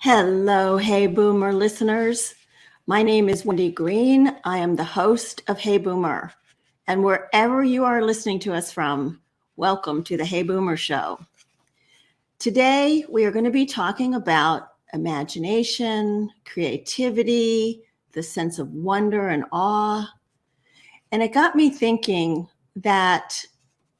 Hello, Hey Boomer listeners. My name is Wendy Green. I am the host of Hey Boomer. And wherever you are listening to us from, welcome to the Hey Boomer Show. Today, we are going to be talking about imagination, creativity, the sense of wonder and awe. And it got me thinking that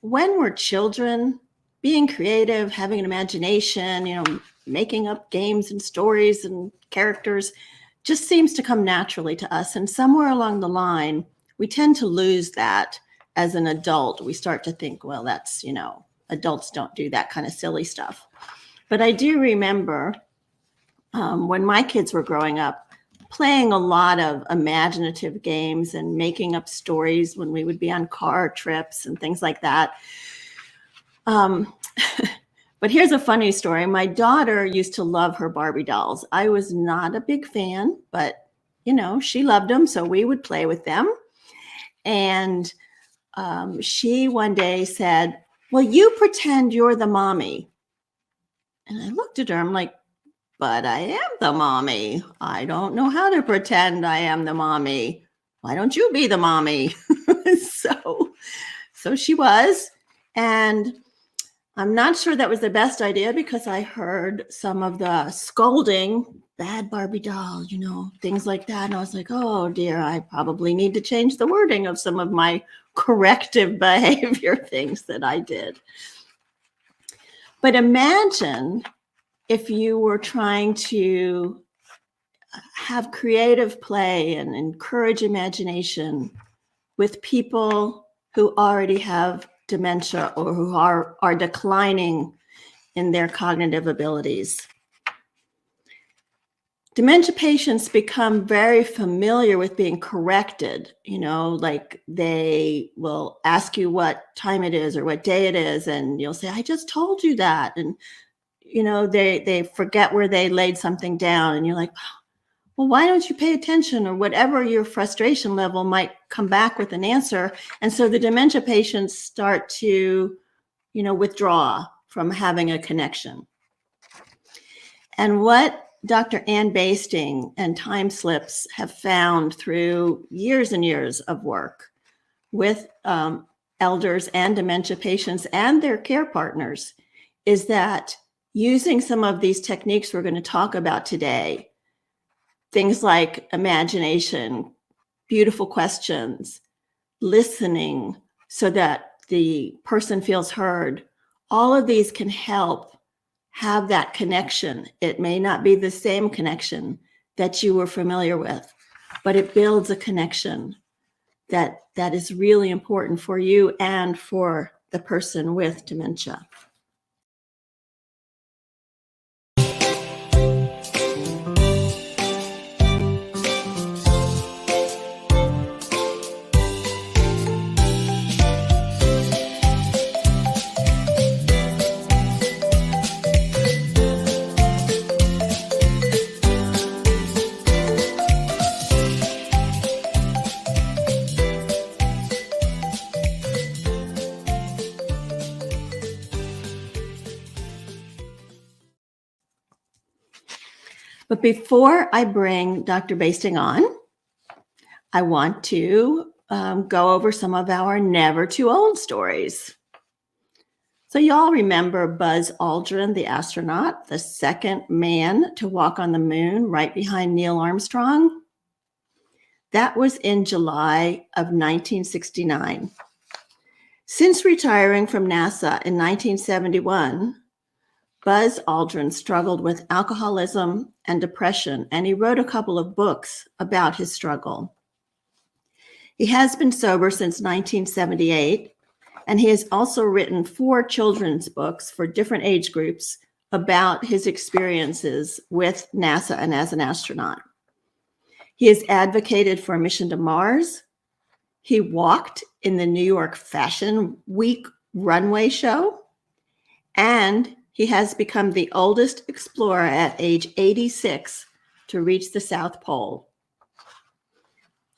when we're children, being creative, having an imagination, making up games and stories and characters just seems to come naturally to us. And somewhere along the line, we tend to lose that as an adult. We start to think, well, that's, adults don't do that kind of silly stuff. But I do remember when my kids were growing up, playing a lot of imaginative games and making up stories when we would be on car trips and things like that. But here's a funny story. My daughter used to love her Barbie dolls. I was not a big fan, but, she loved them, so we would play with them. And she one day said, well, you pretend you're the mommy. And I looked at her, I'm like, but I am the mommy. I don't know how to pretend I am the mommy. Why don't you be the mommy? So she was. And I'm not sure that was the best idea because I heard some of the scolding, bad Barbie doll, things like that. And I was like, oh dear, I probably need to change the wording of some of my corrective behavior things that I did. But imagine if you were trying to have creative play and encourage imagination with people who already have dementia or who are declining in their cognitive abilities. Dementia patients become very familiar with being corrected, like they will ask you what time it is or what day it is, and you'll say, I just told you that. And, they forget where they laid something down, and you're like, well, why don't you pay attention, or whatever your frustration level might come back with an answer. And so the dementia patients start to, withdraw from having a connection. And what Dr. Ann Basting and TimeSlips have found through years and years of work with elders and dementia patients and their care partners is that using some of these techniques we're going to talk about today, things like imagination, beautiful questions, listening so that the person feels heard, all of these can help have that connection. It may not be the same connection that you were familiar with, but it builds a connection that is really important for you and for the person with dementia. But before I bring Dr. Basting on, I want to go over some of our never too old stories. So y'all remember Buzz Aldrin, the astronaut, the second man to walk on the moon right behind Neil Armstrong? That was in July of 1969. Since retiring from NASA in 1971, Buzz Aldrin struggled with alcoholism and depression, and he wrote a couple of books about his struggle. He has been sober since 1978, and he has also written 4 children's books for different age groups about his experiences with NASA and as an astronaut. He has advocated for a mission to Mars. He walked in the New York Fashion Week runway show, and he has become the oldest explorer at age 86 to reach the South Pole.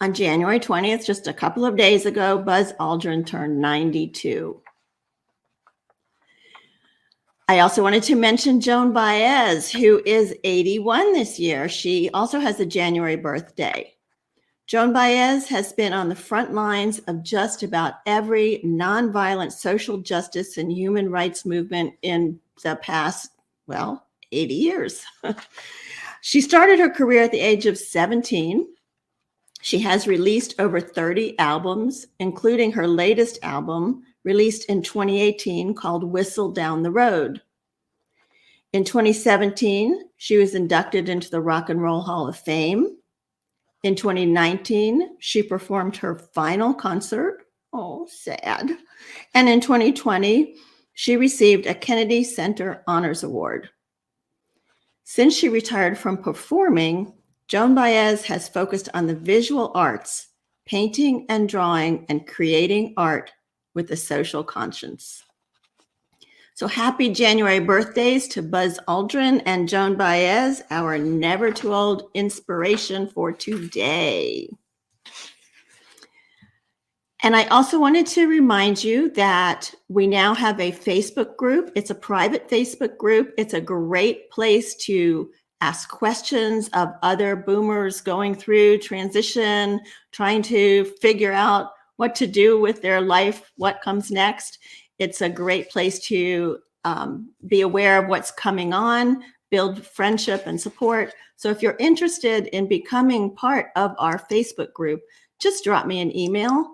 On January 20th, just a couple of days ago, Buzz Aldrin turned 92. I also wanted to mention Joan Baez, who is 81 this year. She also has a January birthday. Joan Baez has been on the front lines of just about every nonviolent social justice and human rights movement in the past, 80 years. She started her career at the age of 17. She has released over 30 albums, including her latest album, released in 2018, called Whistle Down the Road. In 2017, she was inducted into the Rock and Roll Hall of Fame. In 2019, she performed her final concert. Oh, sad. And in 2020, she received a Kennedy Center Honors Award. Since she retired from performing, Joan Baez has focused on the visual arts, painting and drawing, and creating art with a social conscience. So happy January birthdays to Buzz Aldrin and Joan Baez, our never too old inspiration for today. And I also wanted to remind you that we now have a Facebook group. It's a private Facebook group. It's a great place to ask questions of other boomers going through transition, trying to figure out what to do with their life, what comes next. It's a great place to be aware of what's coming on, build friendship and support. So if you're interested in becoming part of our Facebook group, just drop me an email,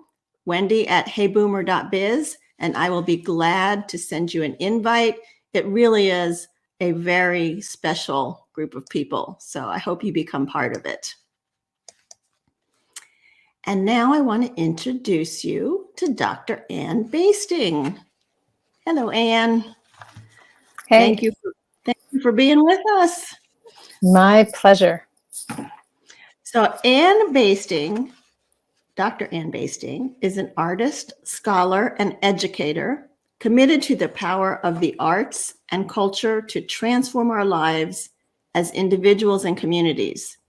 wendy@heyboomer.biz, and I will be glad to send you an invite. It really is a very special group of people, so I hope you become part of it. And now I want to introduce you to Dr. Ann Basting. Hello, Ann. Hey. Thank you for being with us. My pleasure. So Ann Basting, Dr. Ann Basting, is an artist, scholar, and educator committed to the power of the arts and culture to transform our lives as individuals and communities.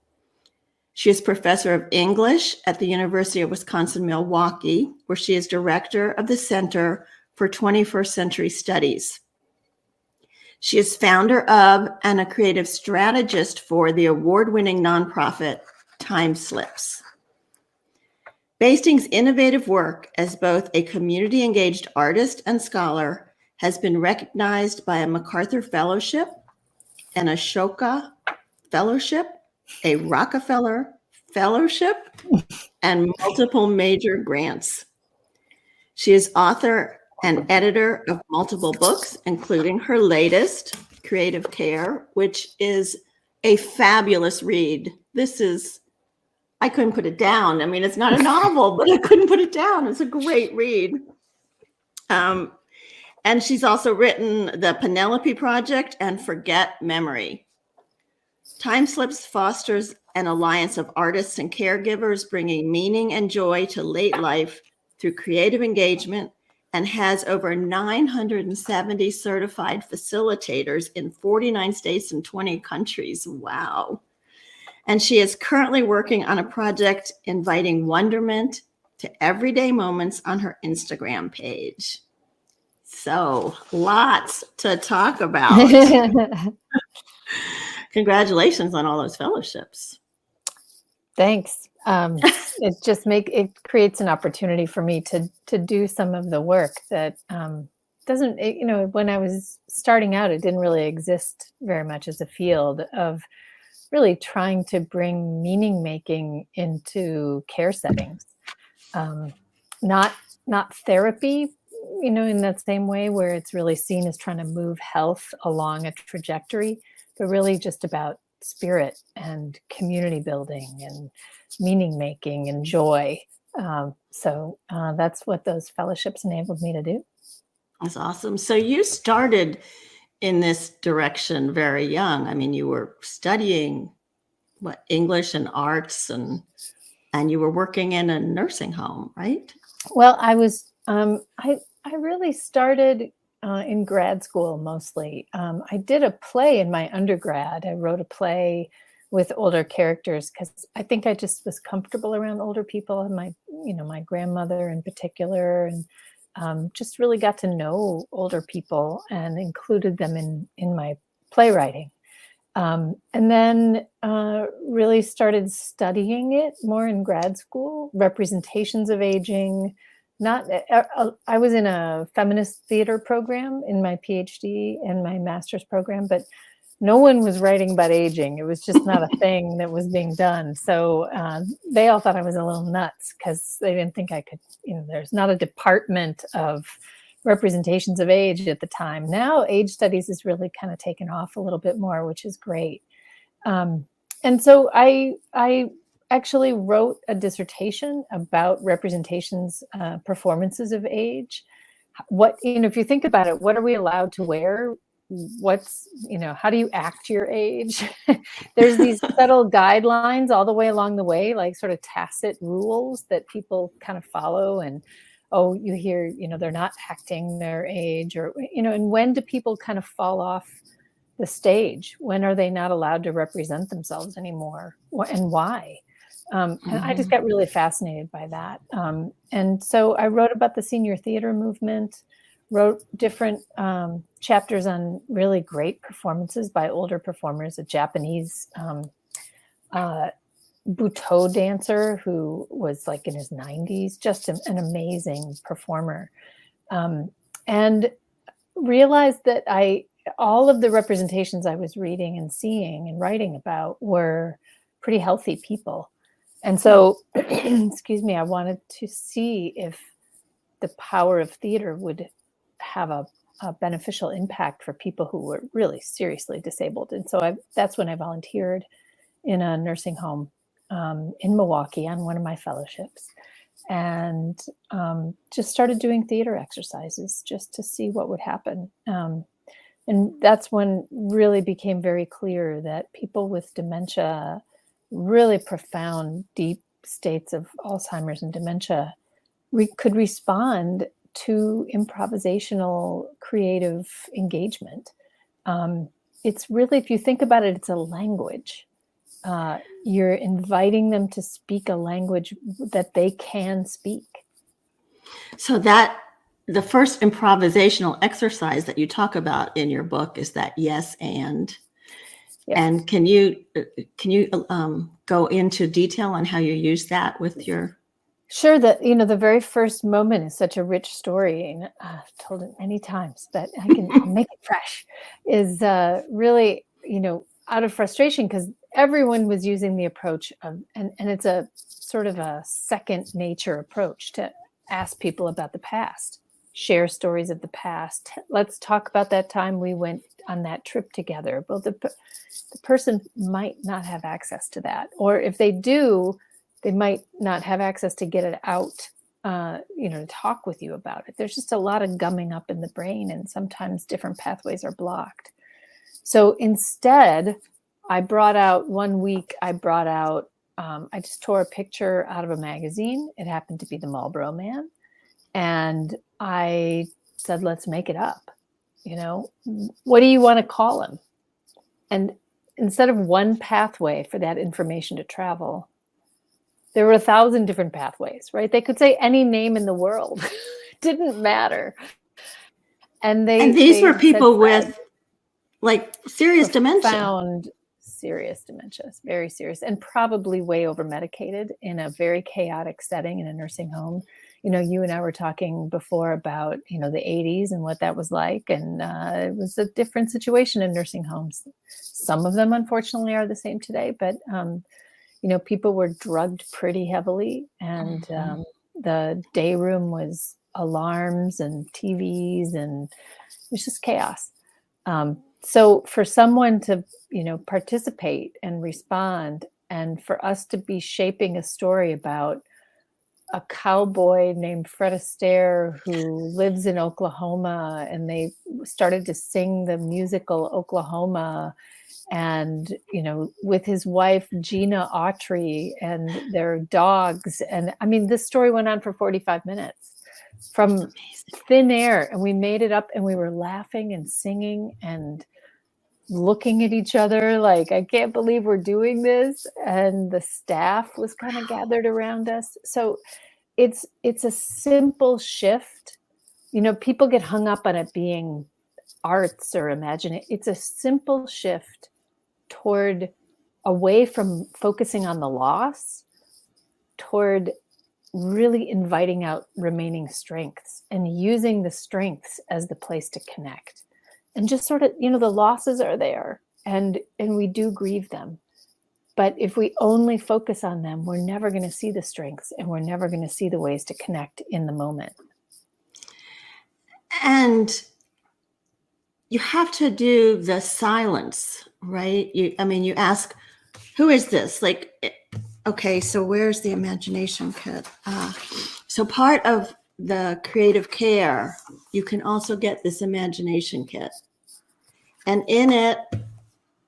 She is professor of English at the University of Wisconsin-Milwaukee, where she is director of the Center for 21st Century Studies. She is founder of and a creative strategist for the award-winning nonprofit TimeSlips. Basting's innovative work as both a community-engaged artist and scholar has been recognized by a MacArthur Fellowship, an Ashoka Fellowship, a Rockefeller Fellowship, and multiple major grants. She is author and editor of multiple books, including her latest, Creative Care, which is a fabulous read. I couldn't put it down. I mean, it's not a novel, but I couldn't put it down. It's a great read. And she's also written The Penelope Project and Forget Memory. TimeSlips fosters an alliance of artists and caregivers, bringing meaning and joy to late life through creative engagement, and has over 970 certified facilitators in 49 states and 20 countries. Wow. And she is currently working on a project inviting wonderment to everyday moments on her Instagram page. So lots to talk about. Congratulations on all those fellowships. Thanks. It creates an opportunity for me to do some of the work that doesn't, when I was starting out, it didn't really exist very much as a field of really trying to bring meaning making into care settings. Not therapy, in that same way where it's really seen as trying to move health along a trajectory, but really just about spirit and community building and meaning making and joy. So that's what those fellowships enabled me to do. That's awesome. So you started in this direction very young. I mean, you were studying English and arts, and you were working in a nursing home, right? Well, I was. I really started in grad school mostly. I did a play in my undergrad. I wrote a play with older characters because I think I just was comfortable around older people, and my grandmother in particular, and just really got to know older people and included them in my playwriting. And then really started studying it more in grad school, representations of aging. Not, I was in a feminist theater program in my PhD and my master's program, but no one was writing about aging. It was just not a thing that was being done. So they all thought I was a little nuts because they didn't think I could, there's not a department of representations of age at the time. Now age studies is really kind of taken off a little bit more, which is great. And so I actually wrote a dissertation about representations, performances of age. What, if you think about it, what are we allowed to wear? What's, how do you act your age? There's these subtle guidelines all the way along the way, like sort of tacit rules that people kind of follow. And, oh, you hear, they're not acting their age, or, and when do people kind of fall off the stage? When are they not allowed to represent themselves anymore? And why? And I just got really fascinated by that. And so I wrote about the senior theater movement, wrote different chapters on really great performances by older performers, a Japanese Butoh dancer who was like in his 90s, just an amazing performer. And realized that all of the representations I was reading and seeing and writing about were pretty healthy people. And so, excuse me, I wanted to see if the power of theater would have a beneficial impact for people who were really seriously disabled. And so that's when I volunteered in a nursing home in Milwaukee on one of my fellowships, and just started doing theater exercises just to see what would happen. And that's when really became very clear that people with dementia, really profound, deep states of Alzheimer's and dementia, could respond to improvisational creative engagement. It's really, if you think about it, it's a language. You're inviting them to speak a language that they can speak. So that the first improvisational exercise that you talk about in your book is that yes and. Yes. And can you go into detail on how you use that with your? Sure. The very first moment is such a rich story, and I've told it many times, but I'll make it fresh. Is really, out of frustration, because everyone was using the approach of, and it's a sort of a second nature approach to ask people about the past, share stories of the past. Let's talk about that time we went on that trip together. But the person might not have access to that, or if they do, they might not have access to get it out, to talk with you about it. There's just a lot of gumming up in the brain, and sometimes different pathways are blocked. So instead, I brought out one week, I just tore a picture out of a magazine. It happened to be the Marlboro Man. And I said, let's make it up. What do you want to call him? And instead of one pathway for that information to travel, there were 1,000 different pathways, right? They could say any name in the world. It didn't matter. And these were people with like serious dementia. Profound serious dementia, very serious, and probably way over medicated in a very chaotic setting in a nursing home. You and I were talking before about, the 80s and what that was like. And it was a different situation in nursing homes. Some of them, unfortunately, are the same today, but people were drugged pretty heavily, and the day room was alarms and TVs, and it was just chaos. So for someone to, participate and respond, and for us to be shaping a story about a cowboy named Fred Astaire who lives in Oklahoma, and they started to sing the musical Oklahoma, and with his wife Gina Autry and their dogs, and this story went on for 45 minutes from thin air, and we made it up, and we were laughing and singing and looking at each other like, I can't believe we're doing this, and the staff was kind of gathered around us. So it's a simple shift People get hung up on it being arts or imagine it. It's a simple shift toward away from focusing on the loss toward really inviting out remaining strengths and using the strengths as the place to connect. And just sort of, the losses are there and we do grieve them. But if we only focus on them, we're never going to see the strengths and we're never going to see the ways to connect in the moment. And you have to do the silence, right? You ask, who is this? Like, okay, so where's the imagination kit? So part of the creative care, you can also get this imagination kit. And in it,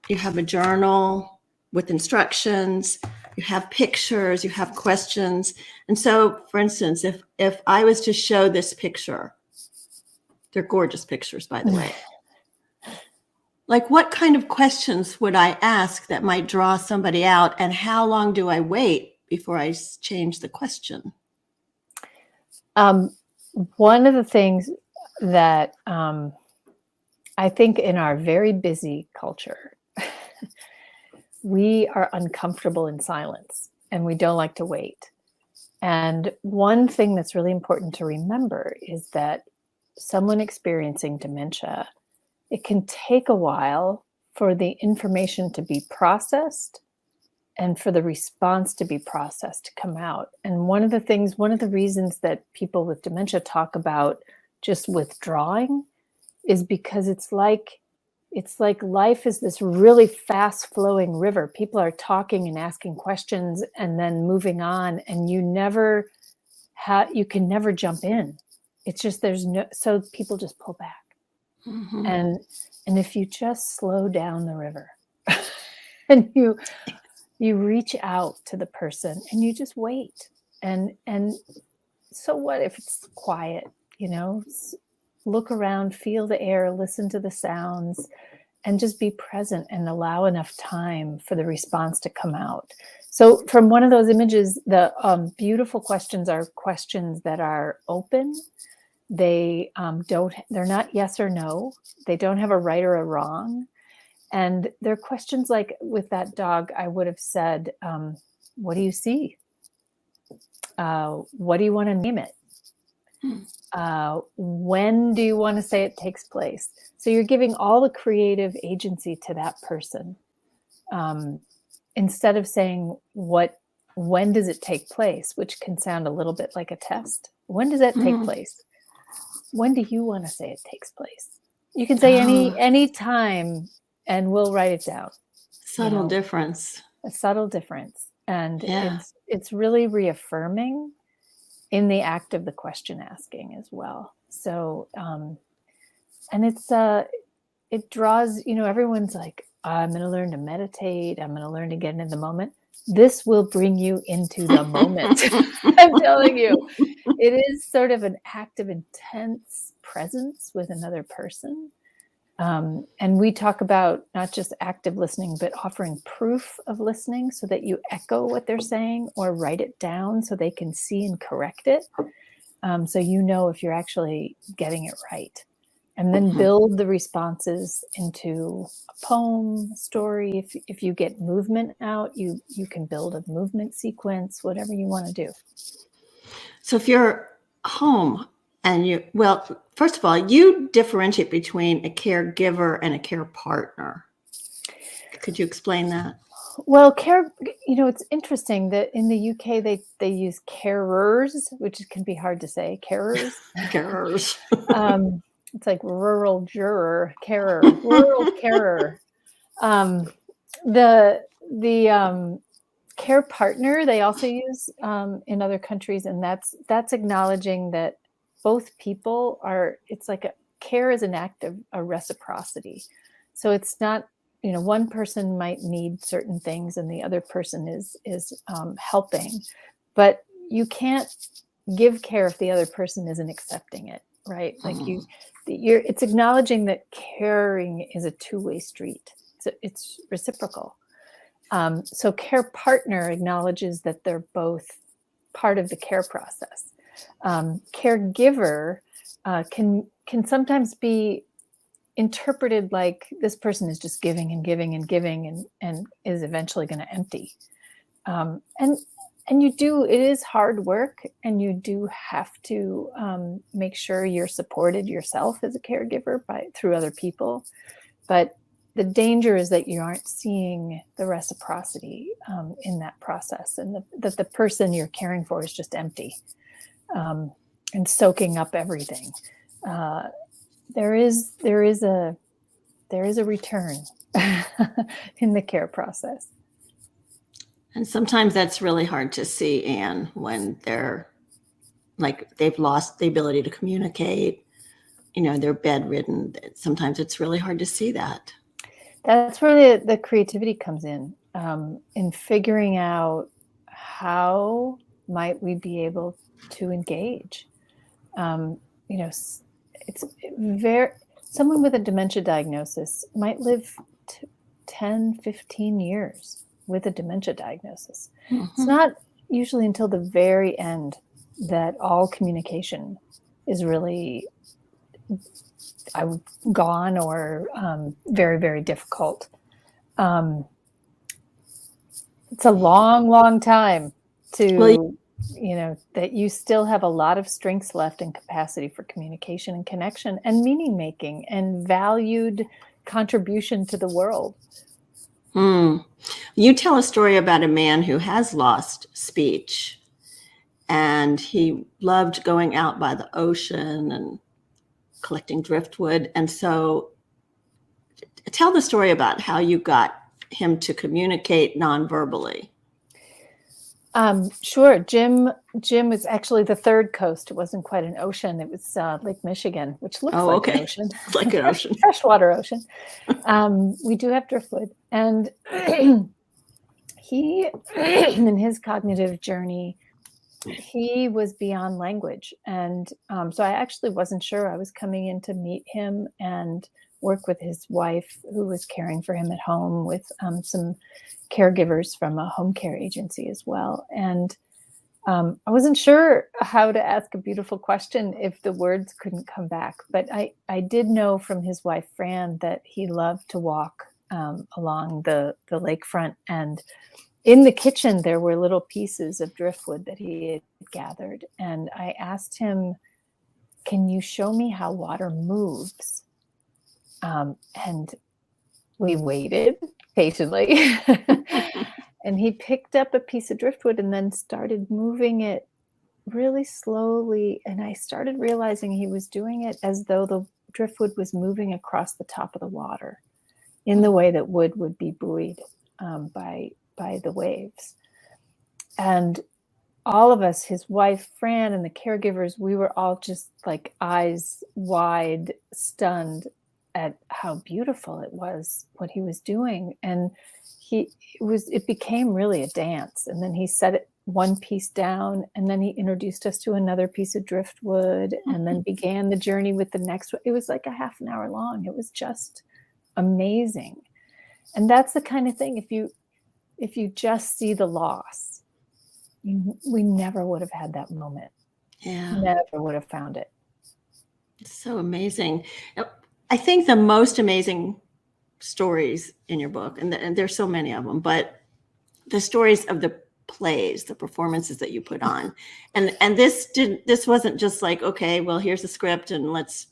you have a journal with instructions, you have pictures, you have questions. And so, for instance, if I was to show this picture, they're gorgeous pictures, by the way. Like, what kind of questions would I ask that might draw somebody out? And how long do I wait before I change the question? One of the things that I think in our very busy culture, we are uncomfortable in silence and we don't like to wait. And one thing that's really important to remember is that someone experiencing dementia, it can take a while for the information to be processed and for the response to be processed to come out. And one of the reasons that people with dementia talk about just withdrawing is because it's like life is this really fast flowing river. People are talking and asking questions and then moving on, and you can never jump in. It's just so people just pull back. Mm-hmm. And if you just slow down the river and you reach out to the person and you just wait, and so what if it's quiet, look around, feel the air, listen to the sounds, and just be present and allow enough time for the response to come out. So from one of those images, the beautiful questions are questions that are open. They're not yes or no. They don't have a right or a wrong. And they're questions like, with that dog, I would have said, what do you see? What do you want to name it? When do you want to say it takes place? So you're giving all the creative agency to that person. Instead of saying when does it take place, which can sound a little bit like a test. When does that take place? When do you want to say it takes place? You can say any time and we'll write it down. Subtle difference. A subtle difference. And it's really reaffirming in the act of the question asking as well. So, and it draws, everyone's like, I'm going to learn to meditate. I'm going to learn to get into the moment. This will bring you into the moment. I'm telling you, it is sort of an act of intense presence with another person. And we talk about not just active listening, but offering proof of listening so that you echo what they're saying or write it down so they can see and correct it. So if you're actually getting it right. And then build the responses into a poem, a story. If you get movement out, you can build a movement sequence, whatever you want to do. So if you're home and first of all, you differentiate between a caregiver and a care partner. Could you explain that? Well, it's interesting that in the UK, they use carers, which can be hard to say, carers. Carers. It's like rural juror, carer, rural carer. The care partner they also use in other countries, and that's acknowledging that both people are. It's like care is an act of a reciprocity. So it's not, one person might need certain things and the other person is helping, but you can't give care if the other person isn't accepting it, right? Like it's acknowledging that caring is a two-way street. It's reciprocal. So care partner acknowledges that they're both part of the care process. Caregiver can sometimes be interpreted like this person is just giving and giving and giving and is eventually going to empty. And it is hard work, and you do have to make sure you're supported yourself as a caregiver through other people. But the danger is that you aren't seeing the reciprocity in that process, and that the person you're caring for is just empty and soaking up everything. There is a return in the care process. And sometimes that's really hard to see, Anne, when they're like they've lost the ability to communicate, they're bedridden. Sometimes it's really hard to see that. That's where the creativity comes in figuring out how might we be able to engage. It's someone with a dementia diagnosis might live 10, 15 years with a dementia diagnosis. Mm-hmm. It's not usually until the very end that all communication is really gone or very, very difficult. It's a long, long time to, that you still have a lot of strengths left and capacity for communication and connection and meaning making and valued contribution to the world. You tell a story about a man who has lost speech, and he loved going out by the ocean and collecting driftwood. And so tell the story about how you got him to communicate non-verbally. Sure. Jim was actually the third coast. It wasn't quite an ocean. It was Lake Michigan, which looks like an ocean. Like an ocean. Freshwater ocean. We do have driftwood. And he, in his cognitive journey, he was beyond language. And so I actually wasn't sure. I was coming in to meet him and work with his wife, who was caring for him at home, with some caregivers from a home care agency as well. And I wasn't sure how to ask a beautiful question if the words couldn't come back. But I did know from his wife, Fran, that he loved to walk along the lakefront. And in the kitchen, there were little pieces of driftwood that he had gathered. And I asked him, can you show me how water moves? And we waited patiently. And he picked up a piece of driftwood and then started moving it really slowly. And I started realizing he was doing it as though the driftwood was moving across the top of the water in the way that wood would be buoyed by the waves. And all of us, his wife, Fran, and the caregivers, we were all just like eyes wide, stunned at how beautiful it was, what he was doing. And it became really a dance. And then he set one piece down, and then he introduced us to another piece of driftwood, and then began the journey with the next one. It was like a half an hour long. It was just amazing. And that's the kind of thing, if you just see the loss, we never would have had that moment. Yeah. Never would have found it. It's so amazing. I think the most amazing stories in your book, and there's so many of them, but the stories of the plays, the performances that you put on, and this wasn't just like, okay, well, here's the script and let's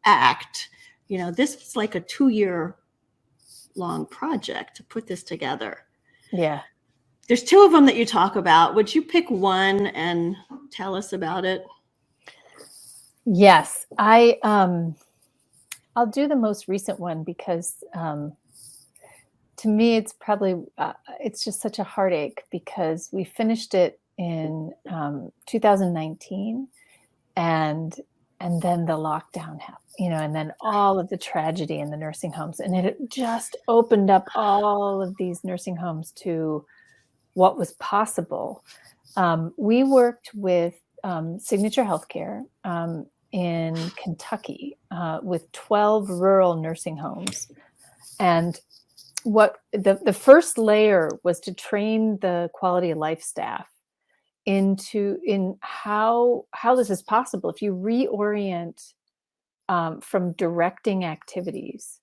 act. This was like a 2-year long project to put this together. Yeah. There's 2 of them that you talk about. Would you pick one and tell us about it? Yes, I'll do the most recent one because to me, it's probably, it's just such a heartache because we finished it in 2019 and then the lockdown happened, and then all of the tragedy in the nursing homes. And it just opened up all of these nursing homes to what was possible. We worked with Signature Healthcare in Kentucky with 12 rural nursing homes. And what the first layer was to train the quality of life staff in how this is possible. If you reorient from directing activities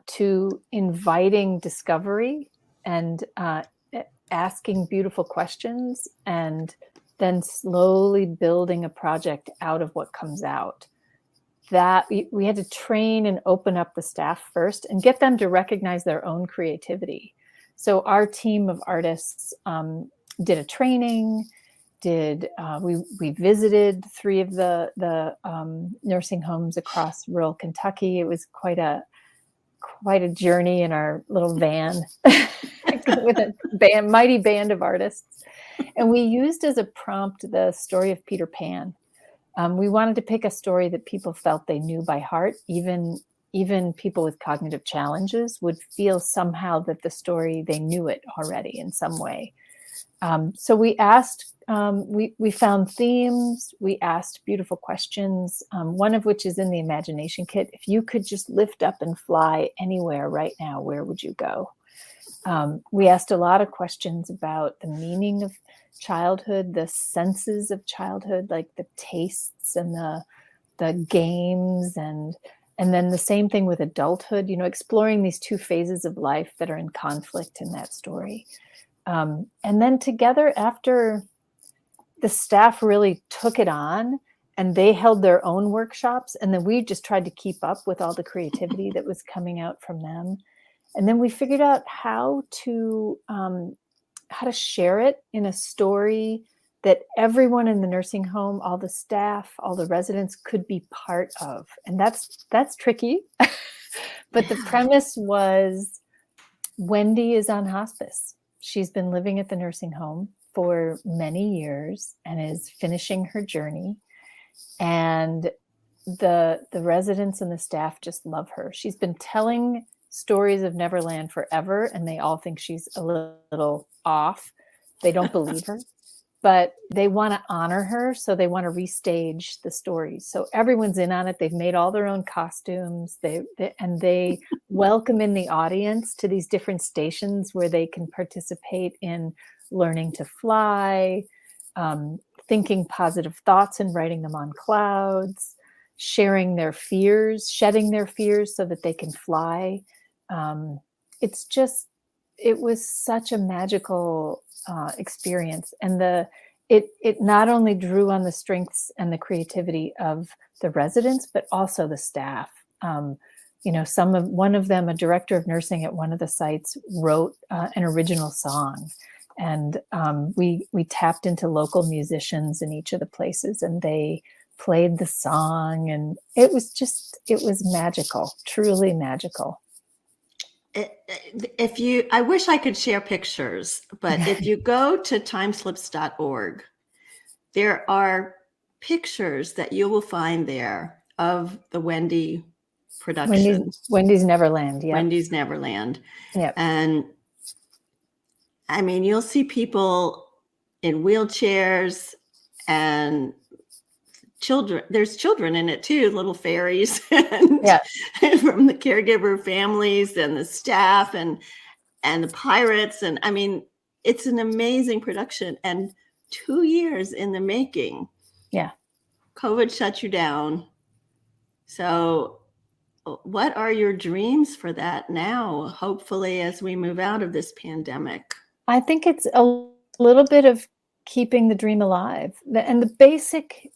to inviting discovery and asking beautiful questions, and then slowly building a project out of what comes out. That we had to train and open up the staff first and get them to recognize their own creativity. So our team of artists did a training. We visited 3 of the nursing homes across rural Kentucky. It was quite a journey in our little van with a mighty band of artists. And we used as a prompt the story of Peter Pan. We wanted to pick a story that people felt they knew by heart. Even people with cognitive challenges would feel somehow that the story, they knew it already in some way. So we asked, we found themes, we asked beautiful questions, one of which is in the imagination kit. If you could just lift up and fly anywhere right now, where would you go? We asked a lot of questions about the meaning of childhood, the senses of childhood, like the tastes and the games, and then the same thing with adulthood, exploring these 2 phases of life that are in conflict in that story. And then together, after the staff really took it on and they held their own workshops, and then we just tried to keep up with all the creativity that was coming out from them. And then we figured out how to share it in a story that everyone in the nursing home, all the staff, all the residents could be part of. And that's tricky. But the premise was, Wendy is on hospice. She's been living at the nursing home for many years and is finishing her journey. And the residents and the staff just love her. She's been telling stories of Neverland forever, and they all think she's a little off. They don't believe her, but they want to honor her, so they want to restage the stories. So everyone's in on it. They've made all their own costumes. They welcome in the audience to these different stations where they can participate in learning to fly, thinking positive thoughts and writing them on clouds, sharing their fears, shedding their fears so that they can fly. It was such a magical experience. And it not only drew on the strengths and the creativity of the residents, but also the staff. One of them, a director of nursing at one of the sites, wrote an original song. And we tapped into local musicians in each of the places, and they played the song, and it was magical, truly magical. I wish I could share pictures, but if you go to TimeSlips.org, there are pictures that you will find there of the Wendy production. Wendy's Neverland. Yeah. Wendy's Neverland. Yeah. And I mean, you'll see people in wheelchairs and children. There's children in it too, little fairies, and from the caregiver families and the staff and the pirates. And I mean, it's an amazing production, and 2 years in the making. Yeah. COVID shut you down. So what are your dreams for that now, hopefully, as we move out of this pandemic? I think it's a little bit of keeping the dream alive. And the basic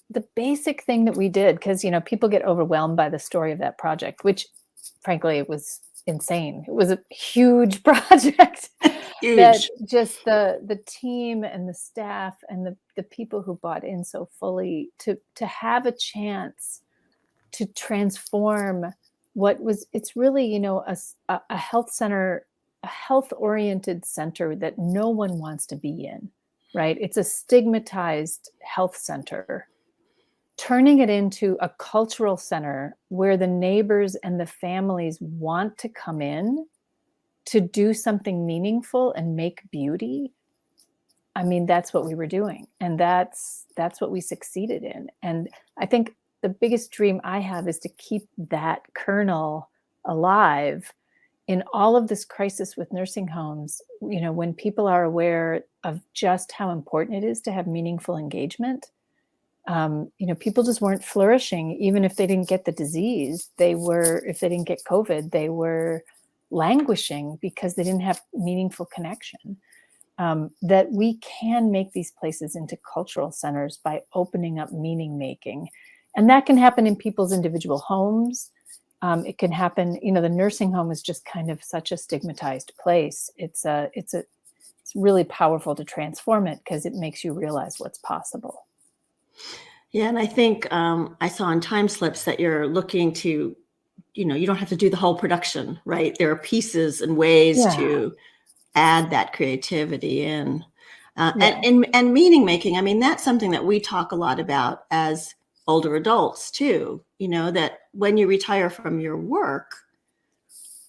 thing that we did, because, people get overwhelmed by the story of that project, which frankly, it was insane. It was a huge project. Huge. That just the team and the staff and the people who bought in so fully to have a chance to transform it's really, a health center, a health-oriented center that no one wants to be in, right? It's a stigmatized health center. Turning it into a cultural center where the neighbors and the families want to come in to do something meaningful and make beauty. I mean, that's what we were doing. And that's what we succeeded in. And I think the biggest dream I have is to keep that kernel alive in all of this crisis with nursing homes. When people are aware of just how important it is to have meaningful engagement, People just weren't flourishing. Even if they didn't get the disease, if they didn't get COVID, they were languishing because they didn't have meaningful connection. That we can make these places into cultural centers by opening up meaning making. And that can happen in people's individual homes. It can happen, the nursing home is just kind of such a stigmatized place. It's really powerful to transform it because it makes you realize what's possible. Yeah, and I think I saw on TimeSlips that you're looking to, you don't have to do the whole production, right? There are pieces and ways to add that creativity in. And meaning making, I mean, that's something that we talk a lot about as older adults too, that when you retire from your work,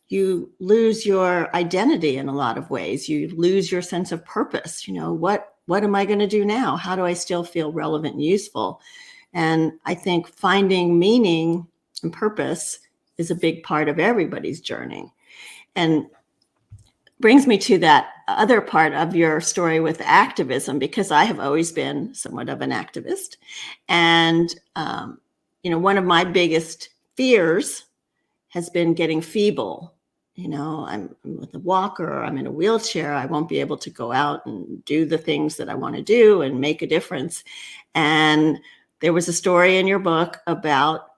you lose your identity in a lot of ways. You lose your sense of purpose. What am I going to do now? How do I still feel relevant and useful? And I think finding meaning and purpose is a big part of everybody's journey. And brings me to that other part of your story with activism, because I have always been somewhat of an activist. And, one of my biggest fears has been getting feeble. I'm with a walker, I'm in a wheelchair, I won't be able to go out and do the things that I want to do and make a difference. And there was a story in your book about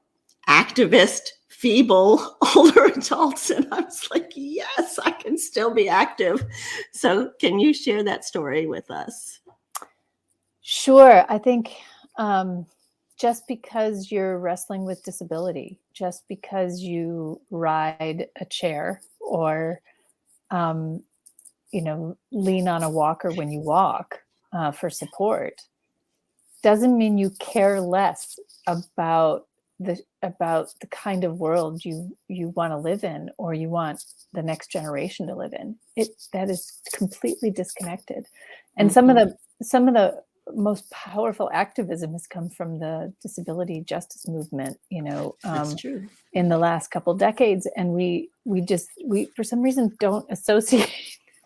activist, feeble older adults. And I was like, yes, I can still be active. So can you share that story with us? Sure. I think just because you're wrestling with disability, just because you ride a chair or, lean on a walker when you walk for support, doesn't mean you care less about the kind of world you want to live in, or you want the next generation to live in. That is completely disconnected. And Mm-hmm. some of the most powerful activism has come from the disability justice movement, That's true. in the last couple decades. And we for some reason don't associate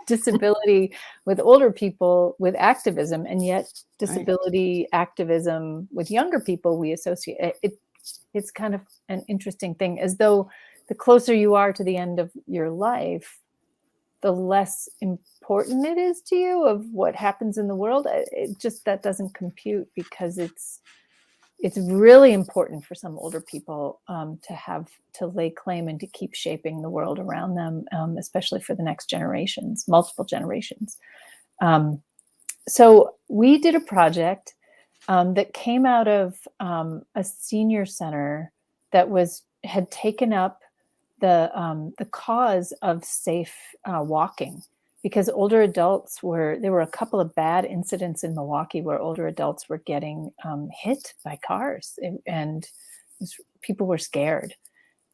disability with older people with activism, and yet disability activism with younger people we associate it. It's kind of an interesting thing, as though the closer you are to the end of your life, the less important it is to you of what happens in the world. It just, that doesn't compute, because it's really important for some older people to lay claim and to keep shaping the world around them, especially for the next generations, multiple generations. So we did a project that came out of a senior center that had taken up the cause of safe walking, because older adults there were a couple of bad incidents in Milwaukee where older adults were getting hit by cars, and people were scared,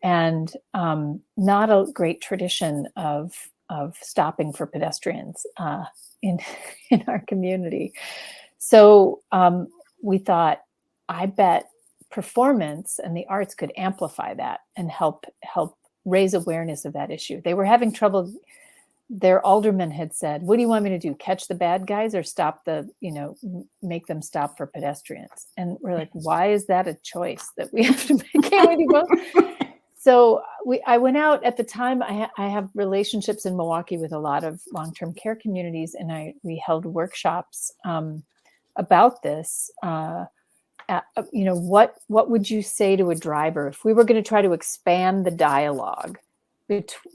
and not a great tradition of stopping for pedestrians in our community. So we thought, I bet performance and the arts could amplify that and help raise awareness of that issue. They were having trouble. Their alderman had said, what do you want me to do? Catch the bad guys or make them stop for pedestrians? And we're like, why is that a choice that we have to make? Can't we do both? So I went out at the time. I have relationships in Milwaukee with a lot of long-term care communities, and we held workshops about this. What would you say to a driver if we were going to try to expand the dialogue?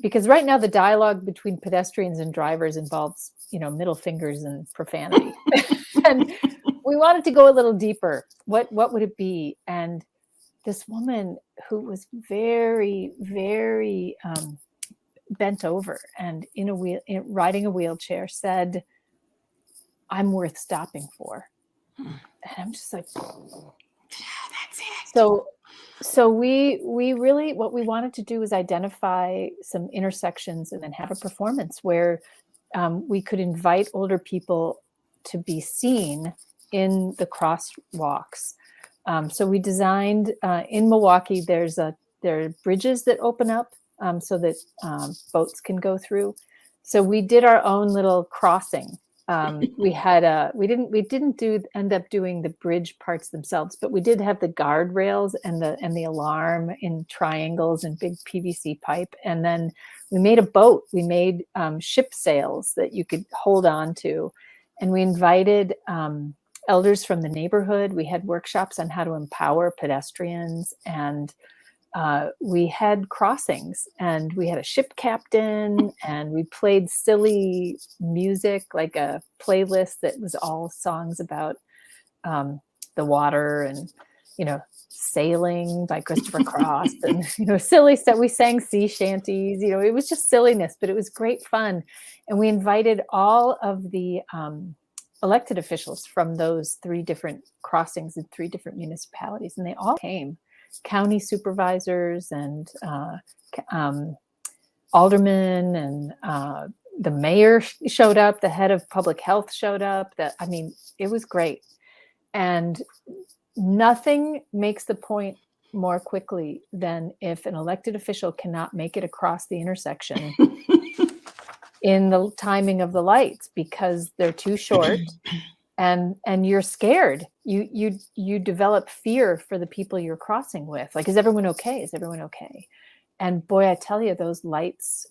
Because right now the dialogue between pedestrians and drivers involves, middle fingers and profanity. And we wanted to go a little deeper. What would it be? And this woman who was very, very bent over and riding a wheelchair said, I'm worth stopping for. And I'm just like, That's it. So we really, what we wanted to do is identify some intersections and then have a performance where we could invite older people to be seen in the crosswalks. So we designed in Milwaukee, there are bridges that open up so that boats can go through. So we did our own little crossing We didn't end up doing the bridge parts themselves, but we did have the guardrails and the alarm in triangles and big PVC pipe. And then we made a boat. We made ship sails that you could hold on to. And we invited elders from the neighborhood. We had workshops on how to empower pedestrians, and we had crossings, and we had a ship captain, and we played silly music, like a playlist that was all songs about the water and, sailing by Christopher Cross and, silly stuff. We sang sea shanties, it was just silliness, but it was great fun. And we invited all of the elected officials from those 3 different crossings in 3 different municipalities, and they all came. County supervisors and aldermen, and the mayor showed up. The head of public health showed up. It was great. And nothing makes the point more quickly than if an elected official cannot make it across the intersection in the timing of the lights because they're too short. And you're scared. You develop fear for the people you're crossing with. Like, is everyone okay? Is everyone okay? And boy, I tell you, those lights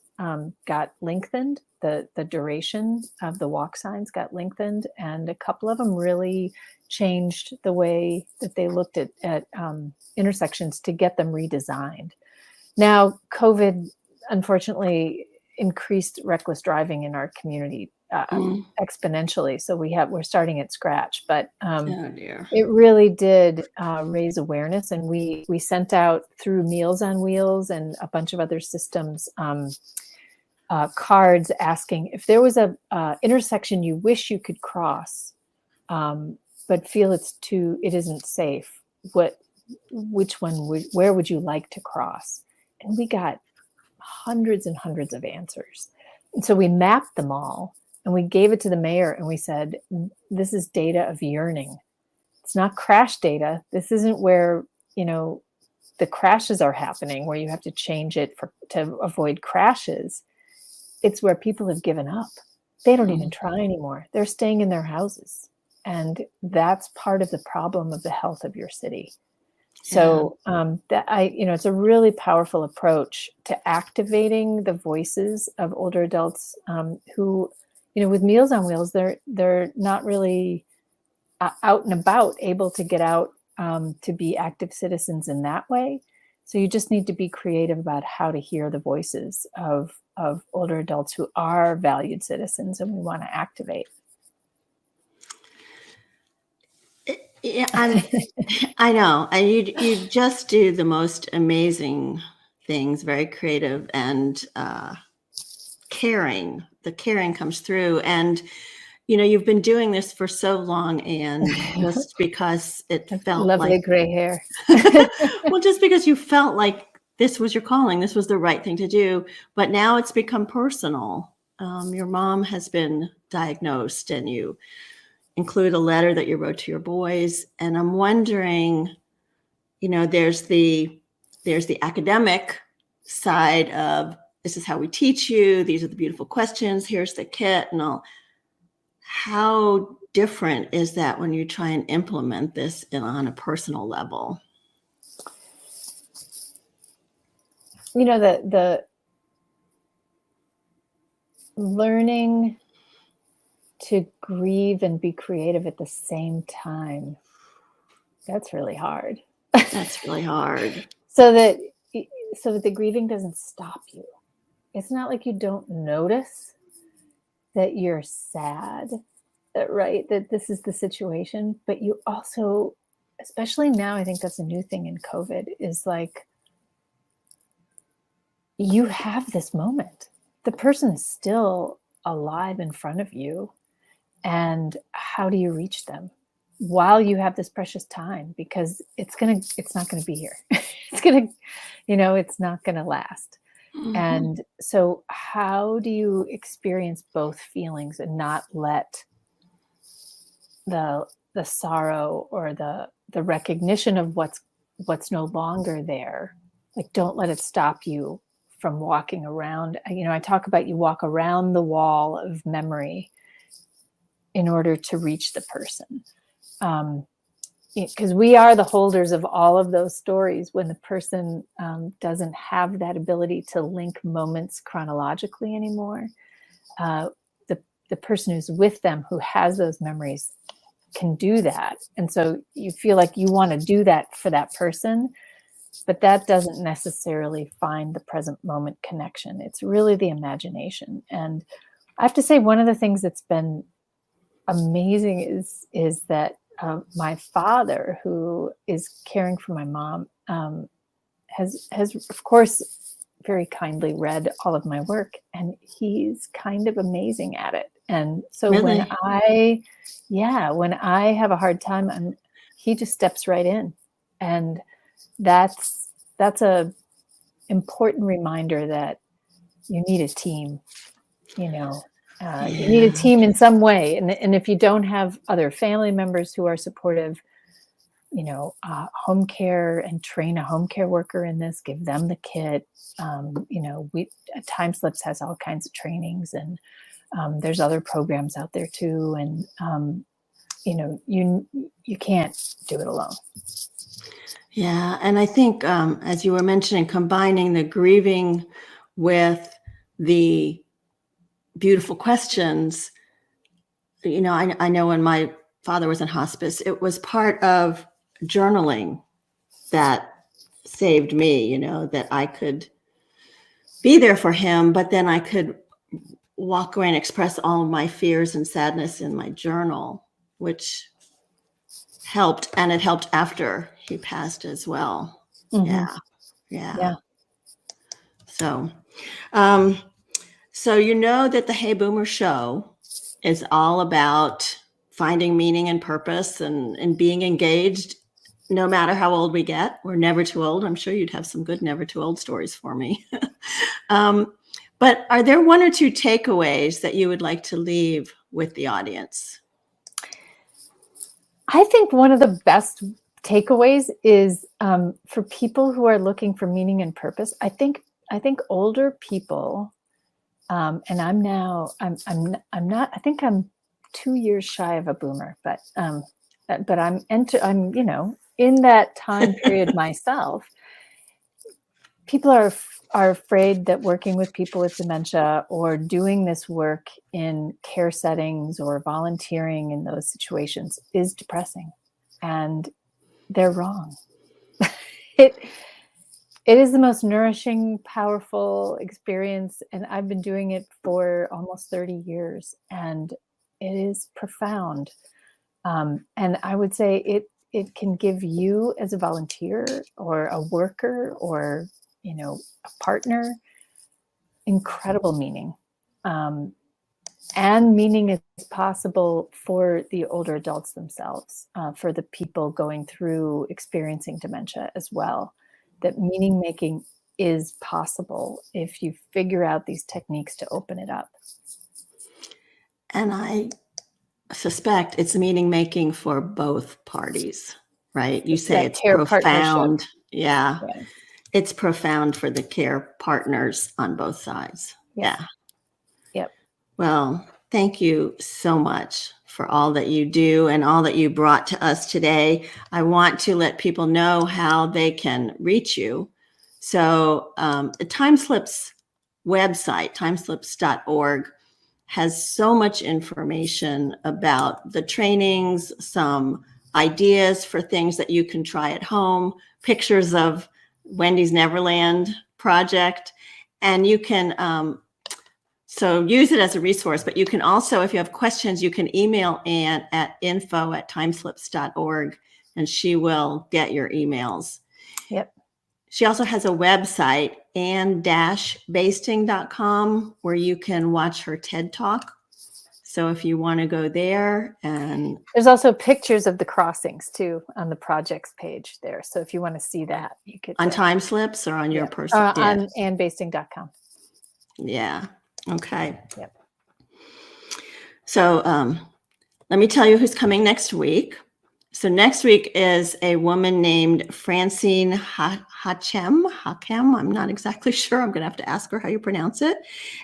got lengthened. The duration of the walk signs got lengthened, and a couple of them really changed the way that they looked at intersections to get them redesigned. Now, COVID, unfortunately, increased reckless driving in our community exponentially. So we're starting at scratch, but it really did raise awareness. And we sent out, through Meals on Wheels and a bunch of other systems, cards asking if there was a intersection you wish you could cross, but feel it isn't safe. Where would you like to cross? And we got hundreds and hundreds of answers. And so we mapped them all, and we gave it to the mayor, and we said, this is data of yearning. It's not crash data. This isn't where, the crashes are happening, where you have to change it to avoid crashes. It's where people have given up. They don't even try anymore. They're staying in their houses. And that's part of the problem of the health of your city. So it's a really powerful approach to activating the voices of older adults who, with Meals on Wheels, they're not really out and about, able to get out to be active citizens in that way. So you just need to be creative about how to hear the voices of older adults who are valued citizens and we want to activate. Yeah, I know. And you just do the most amazing things, very creative and caring. The caring comes through. And, you've been doing this for so long, and just because it felt lovely like gray hair. well, just because you felt like this was your calling, this was the right thing to do. But now it's become personal. Your mom has been diagnosed, and you include a letter that you wrote to your boys. And I'm wondering, there's the academic side of, this is how we teach you, these are the beautiful questions, here's the kit and all. How different is that when you try and implement this on a personal level? The learning to grieve and be creative at the same time, that's really hard. That's really hard. So that the grieving doesn't stop you. It's not like you don't notice that you're sad, that this is the situation, but you also, especially now, I think that's a new thing in COVID, is like, you have this moment. The person is still alive in front of you. And how do you reach them while you have this precious time? Because it's not going to be here. It's not going to last. Mm-hmm. And so how do you experience both feelings and not let the sorrow or the recognition of what's no longer there, like, don't let it stop you from walking around. I talk about, you walk around the wall of memory, in order to reach the person. Because we are the holders of all of those stories. When the person doesn't have that ability to link moments chronologically anymore, the person who's with them, who has those memories, can do that. And so you feel like you want to do that for that person, but that doesn't necessarily find the present moment connection. It's really the imagination. And I have to say, one of the things that's been amazing is that my father, who is caring for my mom, has of course very kindly read all of my work, and he's kind of amazing at it. And so Really? when I have a hard time, he just steps right in, and that's a important reminder that you need a team. You need a team in some way, and if you don't have other family members who are supportive, home care, and train a home care worker in this, give them the kit. TimeSlips has all kinds of trainings, and there's other programs out there too. And you can't do it alone. Yeah. And I think, as you were mentioning, combining the grieving with the beautiful questions, I know when my father was in hospice, it was part of journaling that saved me, that I could be there for him, but then I could walk away and express all of my fears and sadness in my journal, which helped. And it helped after he passed as well. Mm-hmm. Yeah. So, that the Hey Boomer show is all about finding meaning and purpose and being engaged no matter how old we get. We're never too old. I'm sure you'd have some good never too old stories for me. But are there one or two takeaways that you would like to leave with the audience? I think one of the best takeaways is for people who are looking for meaning and purpose. I think older people, and I'm not. I think I'm 2 years shy of a boomer, but I'm in that time period myself. People are afraid that working with people with dementia or doing this work in care settings or volunteering in those situations is depressing, and they're wrong. It is the most nourishing, powerful experience, and I've been doing it for almost 30 years, and it is profound. And I would say it can give you, as a volunteer or a worker or a partner, incredible meaning. And meaning is possible for the older adults themselves, for the people going through experiencing dementia as well. That meaning making is possible if you figure out these techniques to open it up. And I suspect it's meaning making for both parties, right? You say it's profound. Yeah. It's profound for the care partners on both sides. Yeah. Yep. Well, thank you so much for all that you do and all that you brought to us today. I want to let people know how they can reach you. So the TimeSlips website, timeslips.org, has so much information about the trainings, some ideas for things that you can try at home, pictures of Wendy's Neverland project, and you can so use it as a resource, but you can also, if you have questions, you can email Anne at info@timeslips.org, and she will get your emails. Yep. She also has a website, anne-basting.com, where you can watch her TED Talk. So if you want to go there, and there's also pictures of the crossings too on the projects page there. So if you want to see that, you could on TimeSlips or on your personal on annebasting.com. Yeah. Okay. Yep. So let me tell you who's coming next week. So next week is a woman named Francine Hachem. I'm not exactly sure. I'm going to have to ask her how you pronounce it.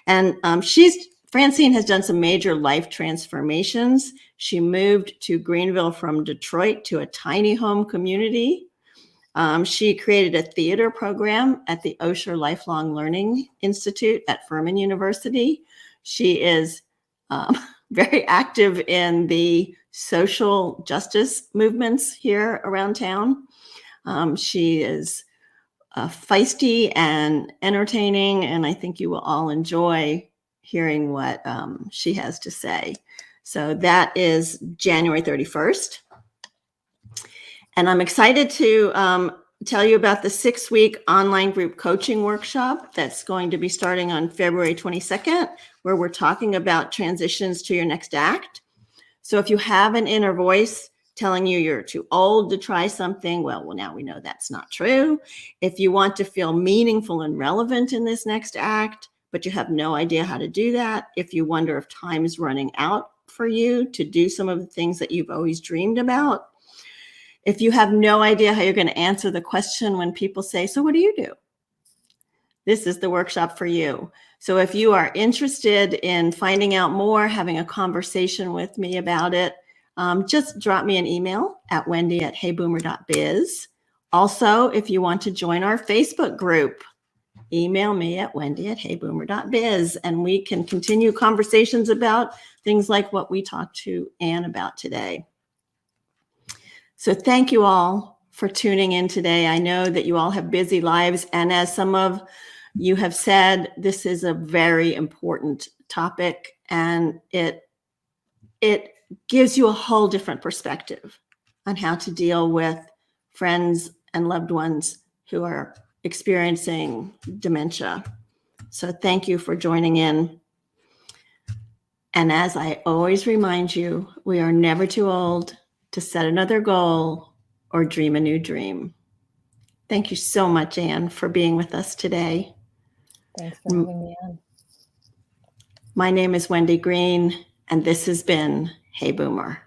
And she's Francine has done some major life transformations. She moved to Greenville from Detroit to a tiny home community. She created a theater program at the Osher Lifelong Learning Institute at Furman University. She is very active in the social justice movements here around town. She is feisty and entertaining, and I think you will all enjoy hearing what she has to say. So that is January 31st. And I'm excited to tell you about the 6-week online group coaching workshop that's going to be starting on February 22nd, where we're talking about transitions to your next act. So if you have an inner voice telling you you're too old to try something, well, now we know that's not true. If you want to feel meaningful and relevant in this next act, but you have no idea how to do that, if you wonder if time is running out for you to do some of the things that you've always dreamed about, if you have no idea how you're going to answer the question when people say, so what do you do? This is the workshop for you. So if you are interested in finding out more, having a conversation with me about it, just drop me an email at wendy@heyboomer.biz. Also, if you want to join our Facebook group, email me at wendy@heyboomer.biz, and we can continue conversations about things like what we talked to Anne about today. So thank you all for tuning in today. I know that you all have busy lives, and as some of you have said, this is a very important topic, and it gives you a whole different perspective on how to deal with friends and loved ones who are experiencing dementia. So thank you for joining in. And as I always remind you, we are never too old to set another goal or dream a new dream. Thank you so much, Anne, for being with us today. Thanks for having me on. My name is Wendy Green, and this has been Hey Boomer.